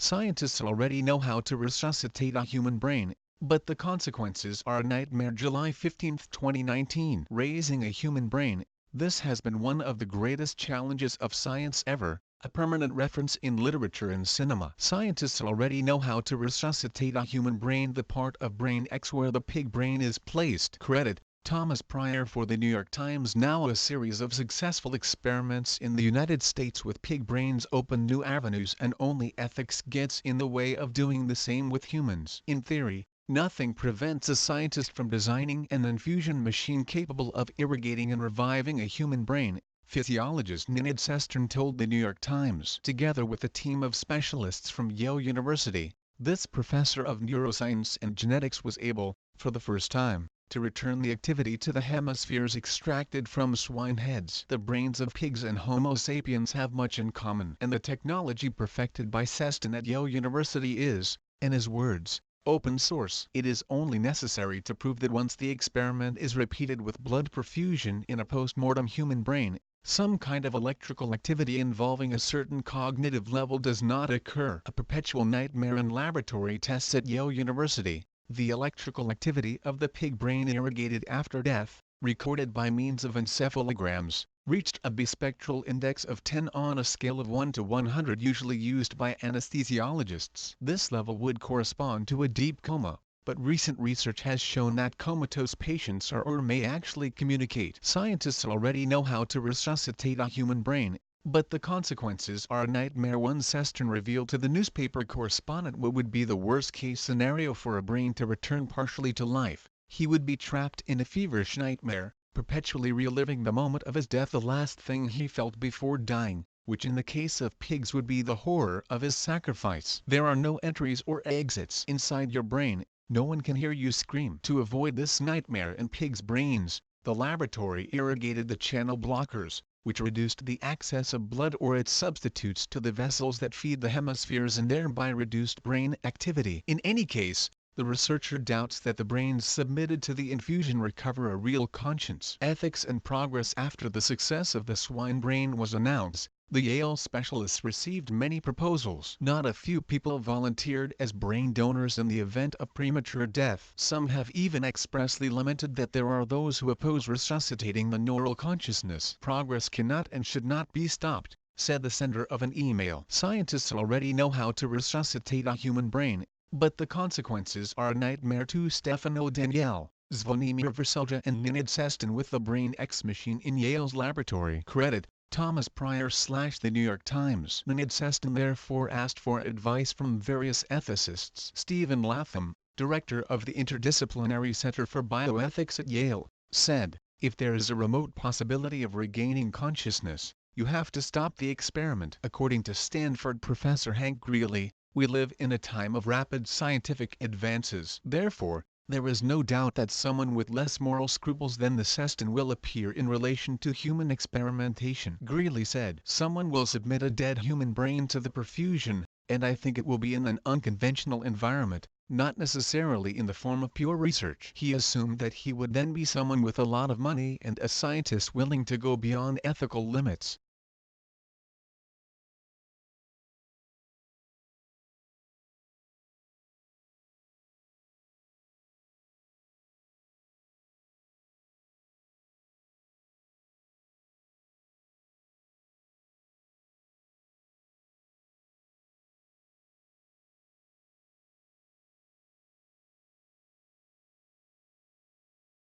Scientists already know how to resuscitate a human brain, but the consequences are a nightmare. July 15, 2019. Raising a human brain. This has been one of the greatest challenges of science ever, a permanent reference in literature and cinema. Scientists already know how to resuscitate a human brain, the part of brain X where the pig brain is placed. Credit Thomas Pryor for the New York Times. Now a series of successful experiments in the United States with pig brains open new avenues, and only ethics gets in the way of doing the same with humans. In theory, nothing prevents a scientist from designing an infusion machine capable of irrigating and reviving a human brain, physiologist Ninid Sestern told the New York Times. Together with a team of specialists from Yale University, this professor of neuroscience and genetics was able, for the first time, to return the activity to the hemispheres extracted from swine heads. The brains of pigs and Homo sapiens have much in common, and the technology perfected by Seston at Yale University is, in his words, open source. It is only necessary to prove that once the experiment is repeated with blood perfusion in a post-mortem human brain, some kind of electrical activity involving a certain cognitive level does not occur. A perpetual nightmare in laboratory tests at Yale University. The electrical activity of the pig brain irrigated after death, recorded by means of encephalograms, reached a bispectral index of 10 on a scale of 1 to 100 usually used by anesthesiologists. This level would correspond to a deep coma, but recent research has shown that comatose patients are or may actually communicate. Scientists already know how to resuscitate a human brain, but the consequences are a nightmare. One Sestern revealed to the newspaper correspondent what would be the worst-case scenario for a brain to return partially to life. He would be trapped in a feverish nightmare, perpetually reliving the moment of his death, the last thing he felt before dying, which in the case of pigs would be the horror of his sacrifice. There are no entries or exits inside your brain. No one can hear you scream. To avoid this nightmare in pigs' brains, the laboratory irrigated the channel blockers, which reduced the access of blood or its substitutes to the vessels that feed the hemispheres and thereby reduced brain activity. In any case, the researcher doubts that the brains submitted to the infusion recover a real conscience. Ethics and progress. After the success of the swine brain was announced, the Yale specialists received many proposals. Not a few people volunteered as brain donors in the event of premature death. Some have even expressly lamented that there are those who oppose resuscitating the neural consciousness. Progress cannot and should not be stopped, said the sender of an email. Scientists already know how to resuscitate a human brain, but the consequences are a nightmare. To Stefano Daniele, Zvonimir Verselja and Ninid Seston with the Brain X machine in Yale's laboratory. Credit Thomas Pryor / The New York Times. Ninid Seston therefore asked for advice from various ethicists. Stephen Latham, director of the Interdisciplinary Center for Bioethics at Yale, said, "If there is a remote possibility of regaining consciousness, you have to stop the experiment." According to Stanford professor Hank Greeley, we live in a time of rapid scientific advances. Therefore, there is no doubt that someone with less moral scruples than the Seston will appear in relation to human experimentation. Greeley said, "Someone will submit a dead human brain to the perfusion, and I think it will be in an unconventional environment, not necessarily in the form of pure research." He assumed that he would then be someone with a lot of money and a scientist willing to go beyond ethical limits.